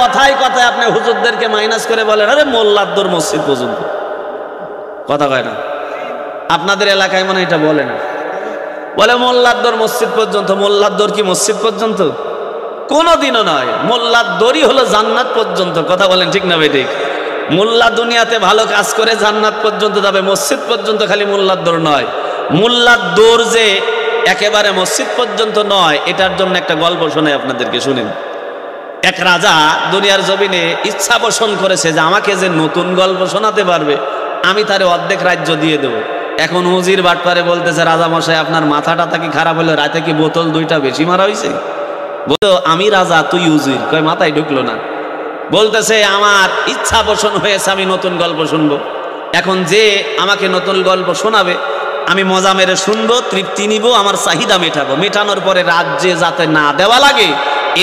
কথায় কথায় আপনি হুজুরদেরকে মাইনাস করে বলেন আরে মোল্লার দৌড় মসজিদ পর্যন্ত, কথা কয় না? আপনাদের এলাকায় মনে এটা বলে না, বলে মোল্লার দৌড় মসজিদ পর্যন্ত। মোল্লার দৌড় কি মসজিদ পর্যন্ত? কোনোদিনও নয়। মোল্লার দৌড়ই হলো জান্নাত পর্যন্ত, কথা বলেন ঠিক না বেঠিক? মোল্লা দুনিয়াতে ভালো কাজ করে জান্নাত পর্যন্ত যাবে, মসজিদ পর্যন্ত খালি মোল্লার দৌড় নয়। মোল্লার দৌড় যে একেবারে মসজিদ পর্যন্ত নয়, এটার জন্য একটা গল্প শোনাই আপনাদেরকে, শুনেন। এক রাজা দুনিয়ার জমিনে ইচ্ছা পোষণ করেছে যে আমাকে যে নতুন গল্প শোনাতে পারবে আমি তারে অর্ধেক রাজ্য দিয়ে দেবো। এখন উজির বাটপারে বলতেছে, রাজা মশাই আপনার মাথাটা কি খারাপ হলো? রাতে কি বোতল দুইটা বেশি মারা হয়েছে? বলতো আমি রাজা তুই উজির, কয় মাথায় ঢুকলো না। বলতেছে আমার ইচ্ছা পোষণ হয়েছে, আমি নতুন গল্প শুনবো। এখন যে আমাকে নতুন গল্প শোনাবে আমি মজা মেরে শুনবো, তৃপ্তি নিব, আমার চাহিদা মেটাবো। মেটানোর পরে রাজ্যে যাতে না দেওয়া লাগে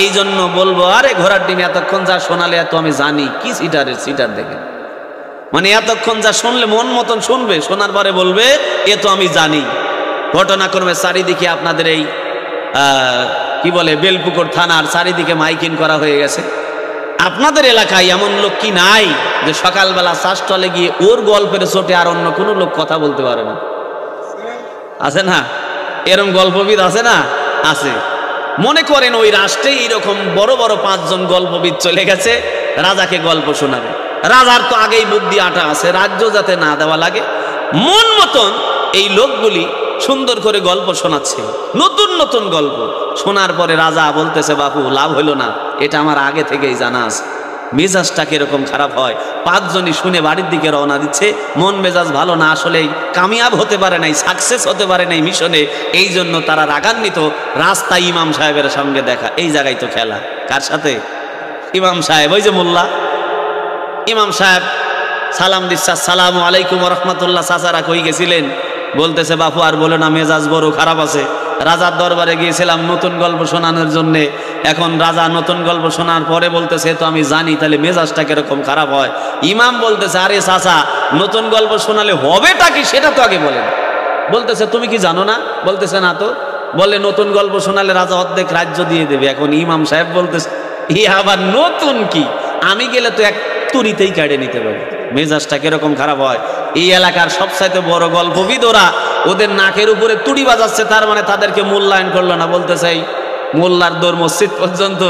এই জন্য বলবো আরে ঘোড়ার ডিম এতক্ষণ যা শোনালে এত আমি জানি। কি সিটার দেখে, মানে এতক্ষণ যা শুনলে মন মতন শুনবে, শোনার পরে বলবে এ তো আমি জানি। ঘটনাক্রমে চারিদিকে আপনাদের এই কি বলে বেলপুকুর থানার চারিদিকে মাইকিং করা হয়ে গেছে। আপনাদের এলাকায় এমন লোক কি নাই যে সকালবেলা চাষটলে গিয়ে ওর গল্পের চোটে আর অন্য কোনো লোক কথা বলতে পারে না? আছে না এরকম গল্পবিদ? আছে না? আছে। মনে করেন ওই রাষ্ট্রে এইরকম বড় বড় 5 জন গল্পবিদ চলে গেছে রাজাকে গল্প শোনাবে। রাজার তো আগেই বুদ্ধি আটা আছে, রাজ্য যাতে না দেওয়া লাগে মন মতন এই লোকগুলি সুন্দর করে গল্প শোনাচ্ছে, নতুন নতুন গল্প। শোনার পরে রাজা বলতেছে বাপু লাভ হইল না, এটা আমার আগে থেকেই জানা আছে। মেজাজটা কিরকম খারাপ হয়। 5 জনই শুনে বাড়ির দিকে রওনা দিচ্ছে, মন মেজাজ ভালো না, আসলেই কামিয়াব হতে পারে নাই, সাকসেস হতে পারে নাই মিশনে। এই জন্য তারা রাগান্বিত। রাস্তায় ইমাম সাহেবের সঙ্গে দেখা, এই জায়গায় তো খেলা। কার সাথে? ইমাম সাহেব, ওই যে মোল্লা। ইমাম সাহেব সালাম দিচ্ছে, আসসালামু আলাইকুম রহমতুল্লাহ, চাচারা কই গেছিলেন? বলতেছে বাপু আর বলে না, মেজাজ বড় খারাপ আছে। রাজার দরবারে গিয়েছিলাম নতুন গল্প শোনানোর জন্য। এখন রাজা নতুন গল্প শোনার পরে বলতেছে তো আমি জানি, তাহলে মেজাজটা কিরকম খারাপ হয়। ইমাম বলতেছে আরে চাচা নতুন গল্প শোনালে হবেটা কি সেটা তো আগে বলেন। বলতেছে তুমি কি জানো না? বলতেছে না তো। বলে নতুন গল্প শোনালে রাজা অর্ধেক রাজ্য দিয়ে দেবে। এখন ইমাম সাহেব বলতেছে ই আবার নতুন কি, আমি গেলে তো এক তুরিতেই কেড়ে নিতে পারি। মেজাজটা কিরকম খারাপ হয়। এই এলাকার সবচাইতে বড় গল্পবিদ ওরা, ওদের নাকের উপরে তুড়ি বাজাচ্ছে, তার মানে তাদেরকে মূল্যায়ন করলো না। বলতে চাই মোল্লার দৌড় মসজিদ পর্যন্ত,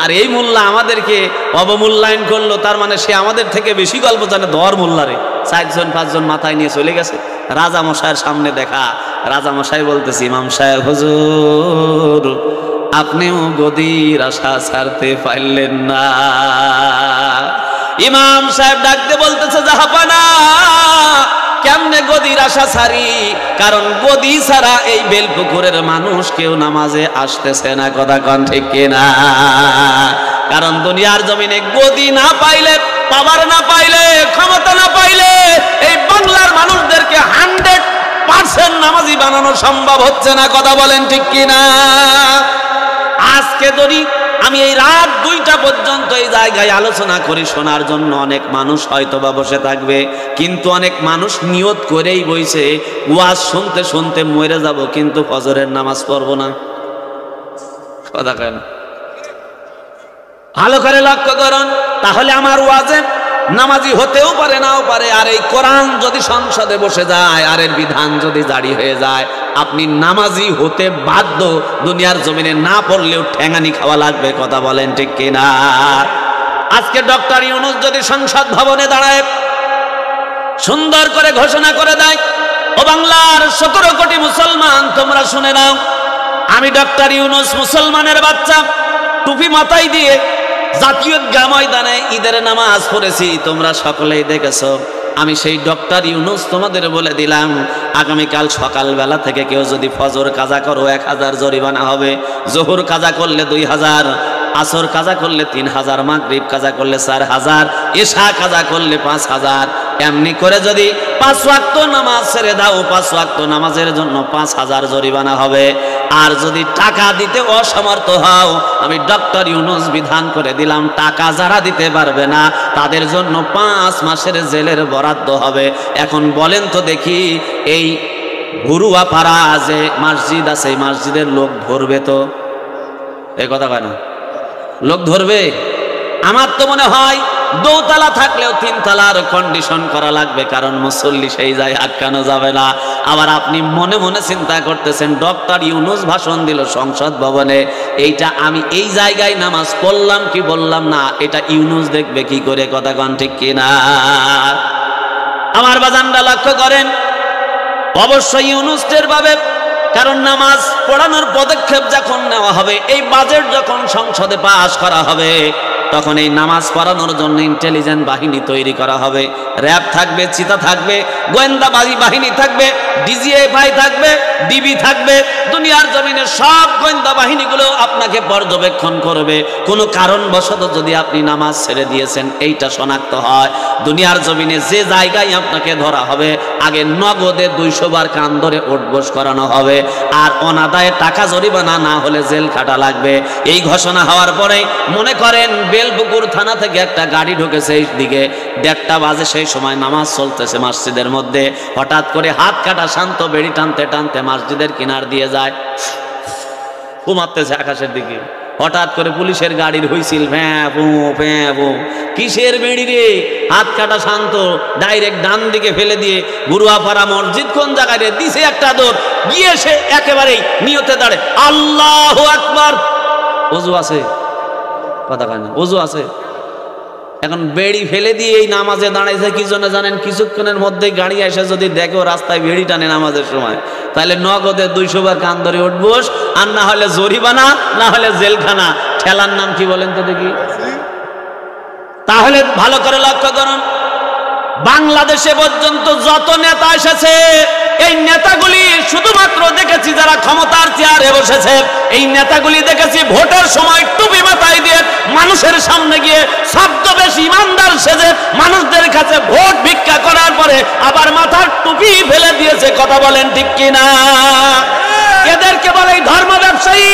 আর এই মোল্লা আমাদেরকে অবমূল্যায়ন করলো, তার মানে সে আমাদের থেকে বেশি গল্প জানে। ধর মোল্লারে 4 জন 5 জন মাথায় নিয়ে চলে গেছে রাজা মশাইয়ের সামনে দেখা। রাজা মশাই বলতেছে ইমাম সাহেব হুজুর আপনিও গদির আশা ছাড়তে পারলেন না। ইমাম সাহেব ডাকতে বলতেছে জাহাপানা কেমনে গদির আশা ছাড়ি? কারণ গদি ছাড়া এই বেলপুকুরের মানুষ কেউ নামাজে আসতেছে না, কথা কন ঠিক কিনা? কারণ দুনিয়ার জমিনে গদি না পাইলে, পাওয়ার না পাইলে, ক্ষমতা না পাইলে এই বাংলার মানুষদেরকে 100% নামাজি বানানো সম্ভব হচ্ছে না, কথা বলেন ঠিক কিনা? আজকে যদি আমি এই রাত 2টা পর্যন্ত এই জায়গায় আলোচনা করি, শোনার জন্য অনেক মানুষ হয়তো বা বসে থাকবে, কিন্তু অনেক মানুষ নিয়ত করেই বইছে ওয়াজ শুনতে শুনতে মরে যাব, কিন্তু ফজরের নামাজ পড়ব না। কথা কেন? ভালো করে লক্ষ্য করুন। তাহলে আমার ওয়াজে নামাজি হতেও পারে নাও পারে, আর এই কোরআন যদি সংসদে বসে যায় আর এর বিধান যদি জারি হয়ে যায়, আপনি নামাজি হতে বাধ্য। দুনিয়ার জমিনে না পড়লেও ঠ্যাঙানি খাওয়া লাগবে, কথা বলেন ঠিক কিনা? আজকে ডক্টর ইউনূস যদি সংসদ ভবনে দাঁড়ায় সুন্দর করে ঘোষণা করে দেয়, ও বাংলার 17 কোটি মুসলমান তোমরা শুনে নাও, আমি ডক্টর ইউনূস মুসলমানের বাচ্চা, টুপি মাথায় দিয়ে জাতীয় ময়দানে ঈদের নামাজ পড়েছি, তোমরা সকলেই দেখেছো। আমি সেই ডক্টর ইউনূস তোমাদের বলে দিলাম, আগামীকাল সকালবেলা থেকে কেউ যদি ফজর কাজা করো 1000 জরিমানা হবে, জোহর কাজা করলে 2000, আসর কাজা করলে 3000, মাগরিব কাজা করলে 4000, এশা কাজা করলে 5000। এমনি করে যদি 5 ওয়াক্ত নামাজ ছেড়ে দাও, 5 ওয়াক্ত নামাজের জন্য 5000 জরিমানা হবে। আর যদি টাকা দিতে অসমর্থ হও, আমি ডক্টর ইউনূস বিধান করে দিলাম, টাকা যারা দিতে পারবে না তাদের জন্য 5 মাসের জেলের বরাদ্দ হবে। এখন বলেন তো দেখি, এই ঘুরুয়াপাড়া যে মসজিদ আছে, এই মসজিদের লোক ধরবে তো? এই কথা কেন? লোক ধরবে? আমার তো মনে হয় দোতলা থাকলেও 3 তলার কন্ডিশন করা লাগবে, কারণ মুসল্লি সেই যায় আটকানো যাবে না। আবার আপনি মনে মনে চিন্তা করতেছেন ডক্টর ইউনূস ভাষণ দিল সংসদ ভবনে, এইটা আমি এই জায়গায় নামাজ পড়লাম কি বললাম না, এটা ইউনূস দেখবে কি করে? কথা কন ঠিক কিনা? আমার বাজানরা লক্ষ্য করেন, অবশ্যই ইউনূস টের পাবে, কারণ নামাজ পড়ানোর পদক্ষেপ যখন নেওয়া হবে, এই বাজেট যখন সংসদে পাস করা হবে, তখন এই নামাজ পড়ানোর জন্য ইন্টেলিজেন্ট বাহিনী তৈরি করা হবে। র্যাব থাকবে, চিতা থাকবে, গোয়েন্দা বাহিনী থাকবে, ডিজিএফআই থাকবে, ডিবি থাকবে। দুনিয়ার জমিনে সব গোয়েন্দা বাহিনীগুলো আপনাকে পর্যবেক্ষণ করবে। কোনো কারণবশত যদি আপনি নামাজ ছেড়ে দিয়েছেন এইটা শনাক্ত হয়, দুনিয়ার জমিনে যে জায়গায় আপনাকে ধরা হবে, আগে নগদে 200 বার কান ধরে ওঠবোস করানো হবে, আর অনাদায়ে টাকা জরিমানা না হলে জেল খাটা লাগবে। এই ঘোষণা হওয়ার পরে মনে করেন বেলপুকুর থানা থেকে একটা গাড়ি ঢুকেছে এই দিকে, 1:30 বাজে, সেই সময় নামাজ চলতেছে মসজিদের মধ্যে। হঠাৎ করে হাত কাটা শান্ত বেড়ি টানতে টানতে মসজিদের কিনার দিয়ে যায়, ঘুমাতেছে আকাশের দিকে। হঠাৎ করে পুলিশের গাড়ির হুইসিল, ভ্যাঁ ভ্যাঁ, কিসের বেড়ি রে? হাত কাটা শান্ত, ডাইরেক্ট ডান দিকে ফেলে দিয়ে গুরুয়াপাড়া মসজিদ কোন জায়গায় রে দিছে একটা দৌড়, গিয়ে সে একেবারেই নিয়তে দাঁড়ে আল্লাহু আকবার। ওযু আছে? কথা কয় না, ওযু আছে? এখন বেড়ি ফেলে দিয়ে এই নামাজে দাঁড়াইছে কি জন্য জানেন? কিছুক্ষণের মধ্যে গাড়ি এসে যদি দেখো রাস্তায় বেড়ি টানে নামাজের সময়, তাহলে নগদে 200 বার কান ধরে উঠবোস, আর না হলে জরিমানা, না হলে জেলখানা। ঠেলার নাম কি বলেন তো দেখি? তাহলে ভালো করে লক্ষ্য করুন, বাংলাদেশে পর্যন্ত যত নেতা এসেছে, এই নেতাগুলি শুধুমাত্র দেখেছি যারা ক্ষমতার চেয়ারে বসেছে, এই নেতাগুলি দেখেছি ভোটের সময় টুপি মাথায় দিয়ে মানুষের সামনে গিয়ে ছদ্মবেশ ইমানদার সেজে মানুষদের কাছে ভোট ভিক্ষা করার পরে আবার মাথার টুপি ফেলে দিয়েছে। কথা বলেন ঠিক কিনা? এদেরকে বলে ধর্ম ব্যবসায়ী,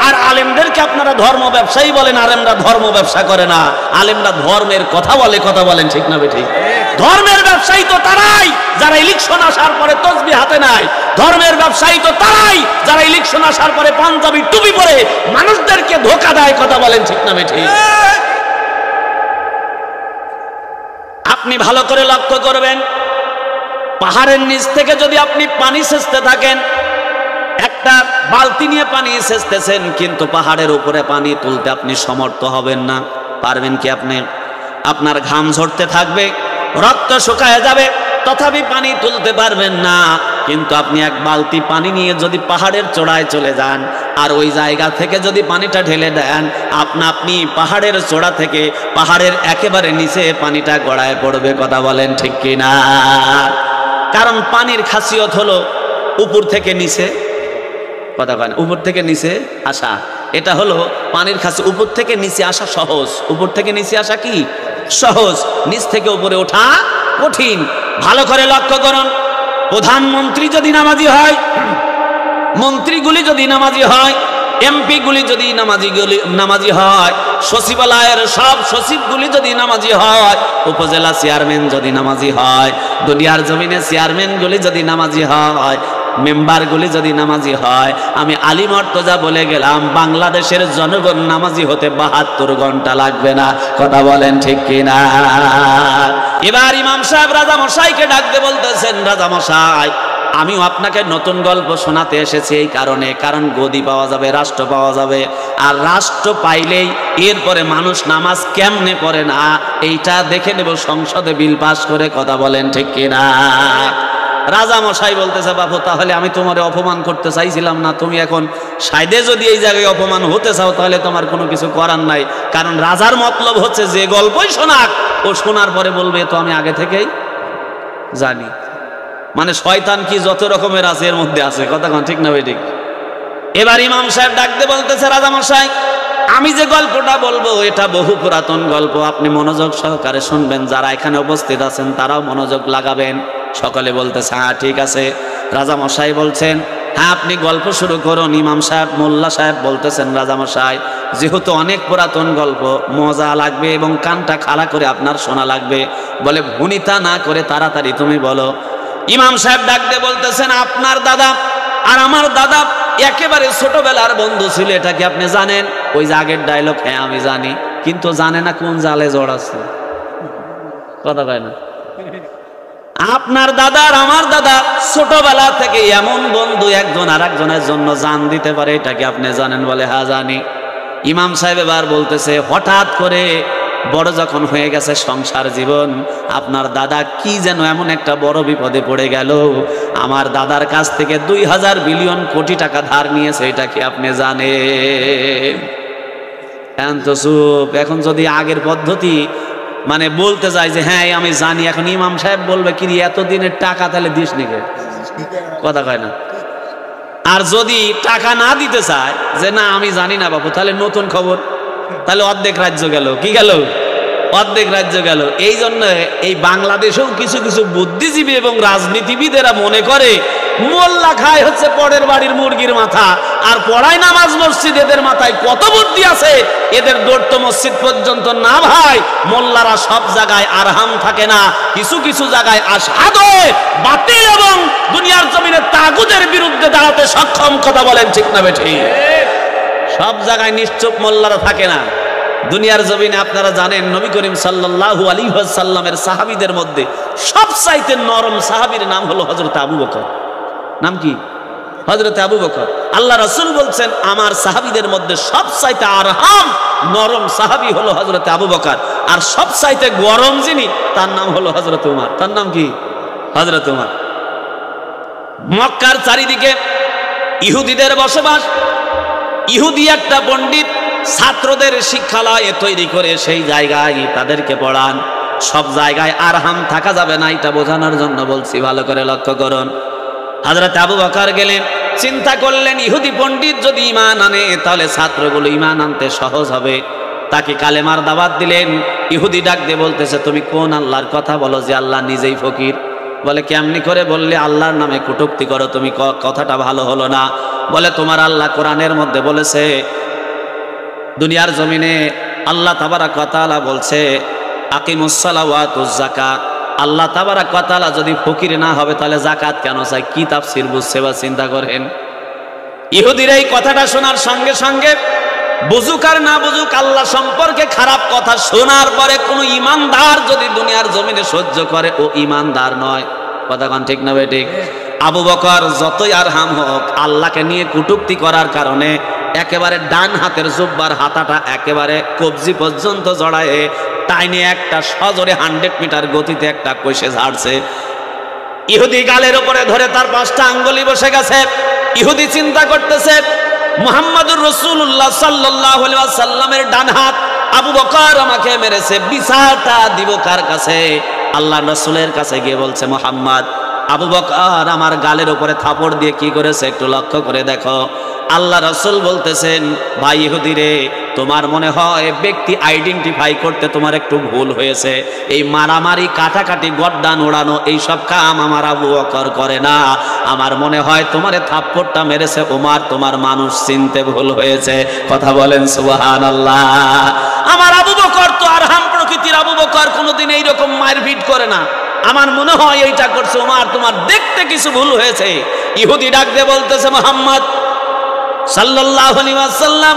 আর আলেমদেরকে আপনারা ধর্ম ব্যবসায়ী বলেন। আলেমরা ধর্ম ব্যবসা করে না, আলেমরা ধর্মের কথা বলে। কথা বলেন ঠিক না বেঠিক? ধর্মের ব্যবসায়ী তো তারাই যারা ইলেকশন আসার পরে তসবিহ হাতে নাই। ধর্মের ব্যবসায়ী তো তারাই যারা ইলেকশন আসার পরে পাঞ্জাবি টুপি পরে মানুষদেরকে ধোঁকা দেয়। কথা বলেন ঠিক না বেঠিক? আপনি ভালো করে লক্ষ্য করবেন, পাহাড়ের নিচ থেকে যদি আপনি পানি সেচতে থাকেন, একটা বালতি নিয়ে পানি সেচতেছেন, কিন্তু পাহাড়ের উপরে পানি তুলতে আপনি সমর্থ হবেন না। পারবেন কি আপনি? আপনার ঘাম ঝরতে থাকবে, রক্ত শুকায় যাবে, তথাপি পানি তুলতে পারবেন না। কিন্তু আপনি এক বালতি পানি নিয়ে যদি পাহাড়ের চূড়ায় চলে যান, আর ওই জায়গা থেকে যদি পানিটা ঢেলে দেন, আপনি পাহাড়ের চূড়া থেকে পাহাড়ের একেবারে নিচে পানিটা গড়ায় পড়বে। কথা বলেন ঠিক কিনা? কারণ পানির খাসিয়ত হলো উপর থেকে নিচে, কথা কয় না, উপর থেকে নিচে আসা। এটা হলো পানির খাসি, উপর থেকে নিচে আসা সহজ। উপর থেকে নিচে আসা কি সহজ, নিচ থেকে উপরে ওঠা কঠিন। ভালো করে লক্ষ্য করুন, প্রধানমন্ত্রী যদি নামাজি হয়, মন্ত্রীগুলি যদি নামাজি হয়, এমপি গুলি যদি নামাজি হয়, সচিবালয়ের সব সচিবগুলি যদি নামাজি হয়, উপজেলা চেয়ারম্যান যদি নামাজি হয়, দুনিয়ার জমিনে চেয়ারম্যানগুলি যদি নামাজি হয়, মেম্বারগুলি যদি নামাজি হয়, আমি আলী মর্তজা বলে গেলাম, বাংলাদেশের জনগণ নামাজি হতে 72 ঘন্টা লাগবে না। কথা বলেন ঠিক কিনা? এবার ইমাম সাহেব রাজা মশাইকে ডাকতে বলতেছেন, রাজা মশাই, আমিও আপনাকে নতুন গল্প শোনাতে এসেছি এই কারণ গদি পাওয়া যাবে, রাষ্ট্র পাওয়া যাবে, আর রাষ্ট্র পাইলেই এরপরে মানুষ নামাজ কেমনে পড়ে না এইটা দেখে নেব সংসদে বিল পাস করে। কথা বলেন ঠিক কিনা? রাজা মশাই বলতেছে, বাবু তাহলে আমি তোমারে অপমান করতে চাইছিলাম না, তুমি এখন সাইদে যদি এই জায়গায় অপমান হতে চাও তাহলে তোমার কোনো কিছু করার নাই। কারণ রাজার মতলব হচ্ছে যে গল্পই শোনাক, ও শোনার পরে বলবে তো আমি আগে থেকেই জানি। মানে শয়তান কি যত রকমের আছে এর মধ্যে আছে। কথা কোন ঠিক না ভাই? ঠিক। এবার ইমাম সাহেব ডাকতে বলতেছে, রাজা মশাই, আমি যে গল্পটা বলবো এটা বহু পুরাতন গল্প, আপনি মনোযোগ সহকারে শুনবেন, যারা এখানে উপস্থিত আছেন তারাও মনোযোগ লাগাবেন। সকলে বলতেছে হ্যাঁ ঠিক আছে। রাজা মশাই বলছেন, হ্যাঁ আপনি গল্প শুরু করুন। ইমাম সাহেব, মোল্লা সাহেব বলতেছেন, রাজা মশাই যেহেতু অনেক পুরাতন গল্প, মজা লাগবে এবং কানটা খাড়া করে আপনার শোনা লাগবে, বলে ভুনিতা না করে তাড়াতাড়ি তুমি বলো। ইমাম সাহেব ডাকতে বলতেছেন, আপনার দাদা আর আমার দাদা একেবারে ছোটবেলার বন্ধু ছিল, এটা কি আপনি জানেন? ওই যে আগের ডায়লগ, হ্যাঁ আমি জানি। কিন্তু জানে না কোন জালে জড়াচ্ছে। কথা কয় না? আপনার দাদা আর আমার দাদা ছোটবেলা থেকে এমন বন্ধু, একজন আর একজনের জন্য জান দিতে পারে, এটা কি আপনি জানেন? বলে হ্যাঁ জানি। ইমাম সাহেব এবার বলতেছে, হঠাৎ করে বড় যখন হয়ে গেছে সংসার জীবন, আপনার দাদা কি যেন এমন একটা বড় বিপদে পড়ে গেল, আমার দাদার কাছ থেকে 2000 বিলিয়ন কোটি টাকা ধার নিয়েছে, এটা কি আপনি জানেন? এখন তো চুপ। এখন যদি আগের পদ্ধতি মানে বলতে যায় যে হ্যাঁ আমি জানি, এখন ইমাম সাহেব বলবে কি এতদিনের টাকা তাহলে দিস নিকে? কথা কয় না? আর যদি টাকা না দিতে চায় যে না আমি জানি না বাবু, তাহলে নতুন খবর, তাহলে অর্ধেক রাজ্য গেল। কি গেল? অর্ধেক রাজ্য গেল। এই জন্য এই বাংলাদেশেও কিছু কিছু বুদ্ধিজীবী এবং রাজনীতিবিদেরা মনে করে মোল্লা খায় হচ্ছে পরের বাড়ির মুরগির মাথা, আর পড়ায় নামাজ মসজিদ, এদের মাথায় কত বুদ্ধি আছে, এদের দৌড় তো মসজিদ পর্যন্ত না ভাই। মোল্লারা সব জায়গায় আরহাম থাকে না, কিছু কিছু জায়গায় আসাদে বাতিল এবং দুনিয়ার জমিনে তাগুদের বিরুদ্ধে দাঁড়াতে সক্ষম। কথা বলেন ঠিক না বেঠিক? সব জায়গায় নিশ্চুপ মোল্লারা থাকে না। দুনিয়ার জমিনে আপনারা জানেন নবী করিম সাল্লাল্লাহু আলাইহি ওয়াসাল্লামের সাহাবীদের মধ্যে সবচাইতে নরম সাহাবীর নাম হলো হযরত আবু বকর। নাম কি? হযরত আবু বকর। আল্লাহ রাসূল বলছেন আমার সাহাবীদের মধ্যে সবচাইতে আরহাম নরম সাহাবী হলো হযরত আবু বকর, আর সবচাইতে গরম যিনি তার নাম হলো হযরত উমর। তার নাম কি? হযরত উমর। মক্কার চারিদিকে ইহুদিদের বসবাস। ইহুদি একটা পণ্ডিত ছাত্রদের শিক্ষালয় তৈরি করে সেই জায়গায় তাদেরকে পড়ান। সব জায়গায় আরহাম থাকা যাবে না, এটা বোঝানোর জন্য বলছি, ভালো করে লক্ষ্য করুন। হযরত আবু বকর গেলেন, চিন্তা করলেন ইহুদি পণ্ডিত যদি ঈমান আনে তাহলে ছাত্রগুলো ঈমান আনতে সহজ হবে। তাকে কালেমার দাওয়াত দিলেন। ইহুদি ডাক দিয়ে বলতেছে, তুমি কোন আল্লাহর কথা বলো যে আল্লাহ নিজেই ফকির? বলে কেমনি করে বললে? আল্লাহর নামে কটূক্তি করো তুমি, কথাটা ভালো হলো না। বলে তোমার আল্লাহ কোরআনের মধ্যে বলেছে, দুনিয়ার জমিনে আল্লাহ তাবারাক ওয়া তাআলা বলছে আকিমুস সালাওয়াতুজ যাকাত। আল্লাহ তাবারাক ওয়া তাআলা যদি ফকির না হবে তাহলে যাকাত কেন চাই? কি তাফসীর বুঝছে বা চিন্তা করেন? ইহুদির এই কথাটা শোনার সঙ্গে সঙ্গে বুঝুক আর না বুঝুক, আল্লাহ সম্পর্কে খারাপ কথা শোনার পরে কোনো ইমানদার যদি দুনিয়ার জমিনে সহ্য করে ও ইমানদার নয়। কথা কোন ঠিক না বেঠিক? আবু বকর যতই আরহাম হোক, আল্লাহকে নিয়ে কটূক্তি করার কারণে একেবারে ডান হাতের জুব্বার হাতাটা একেবারে কবজি পর্যন্ত জড়ায় টাইনে একটা সজোরে 100 মিটার গতিতে একটা কষে ঝাড়ছে। ইহুদি গালের উপরে ধরে তার 5টা আঙ্গুলি বসে গেছে। ইহুদি চিন্তা করতেছে মুহাম্মদুর রাসূলুল্লাহ সাল্লাল্লাহু আলাইহি ওয়াসাল্লামের ডান হাত আবু বকর আমাকে মেরেছে, বিচারটা দিব কার কাছে? আল্লাহর রাসূলের কাছে গিয়ে বলছে, মুহাম্মদ আবু বকর আমার গালের উপরে থাপড় দিয়ে কি করেছে একটু লক্ষ্য করে দেখো। আল্লাহ রাসূল বলতেছেন, ভাই ইহুদি রে, তোমার মনে হয় ব্যক্তি আইডেন্টিফাই করতে তোমার একটু ভুল হয়েছে। এই মারামারি, কাটাকাটি, গড্ডান ওড়ানো এইসব কাম আমার আবু বকর করে না। আমার মনে হয় তোমারে থাপ্পড়টা মেরেছে ওমর, তোমার মানুষ চিনতে ভুল হয়েছে। কথা বলেন সুবহানাল্লাহ। আমার আবু বকর তো আরহাম প্রকৃতির। আবু বকর কোনোদিন এইরকম মারপিট করে না। আমার মনে হয় এইটা করছে ওমর, তোমার দেখতে কিছু ভুল হয়েছে। ইহুদি ডাক দিয়ে বলতেছে, মুহাম্মদ সাল্লাল্লাহু আলাইহি ওয়াসাল্লাম,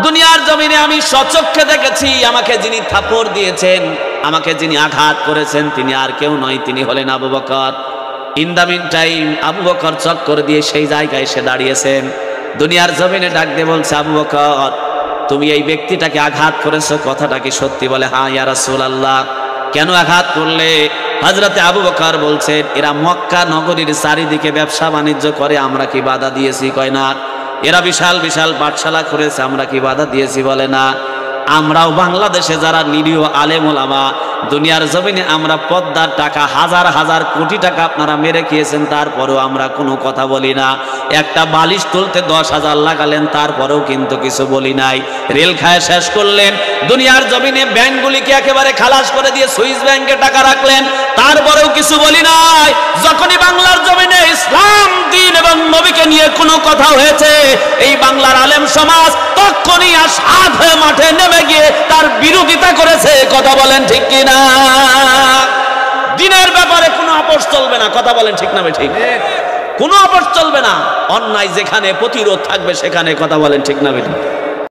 দুনিয়ার জমিনে আমি সচক্ষে দেখেছি আমাকে যিনি থাপড় দিয়েছেন, আমাকে যিনি আঘাত করেছেন তিনি আর কেউ নয়, তিনি হলেন Abu Bakr. In the meantime Abu Bakr চক্কর দিয়ে সেই জায়গায় এসে দাঁড়িয়েছেন। দুনিয়ার জমিনে ডাক দিয়ে বলছে, আবু বকর তুমি এই ব্যক্তিটাকে আঘাত করেছো, কথাটা কি সত্যি? বলে হ্যাঁ ইয়া রাসূলুল্লাহ। কেন আঘাত করলে? হযরতে আবু বকর বলছেন, এরা মক্কা নগরীর চারিদিকে ব্যবসা বাণিজ্য করে, আমরা কি বাধা দিয়েছি? কয় না। এরা বিশাল বিশাল পাঠশালা করেছে, আমরা কি বাধা দিয়েছি? বলে না। আমরাও বাংলাদেশে যারা নিরীহ আলেম ওলামা, দুনিয়ার জমিনে আমরা পদ্মার টাকা হাজার হাজার কোটি টাকা আপনারা মেরে খেয়েছেন, তারপরেও আমরা কোনো কথা বলি না। একটা বালিশ তুলতে 10,000 লাগালেন, তারপরেও কিন্তু কিছু বলি নাই। রেল খায় শেষ করলেন, দুনিয়ার জমিনে ব্যাংকগুলিকে একেবারে খালাস করে দিয়ে সুইস ব্যাংকে টাকা রাখলেন, তারপরেও কিছু বলি নাই। যখনই বাংলার জমিনে ইসলাম, দ্বীন এবং নবীকে নিয়ে কোনো কথা হয়েছে, এই বাংলার আলেম সমাজ তখনই আসাদ হয়ে মাঠে নেমে গিয়ে তার বিরোধিতা করেছে। কথা বলেন ঠিক কিনা? দিনের ব্যাপারে কোনো আপোষ চলবে না। কথা বলেন ঠিক না ঠিক? কোনো আপোষ চলবে না। অন্যায় যেখানে প্রতিরোধ থাকবে সেখানে। কথা বলেন ঠিক না ঠিক?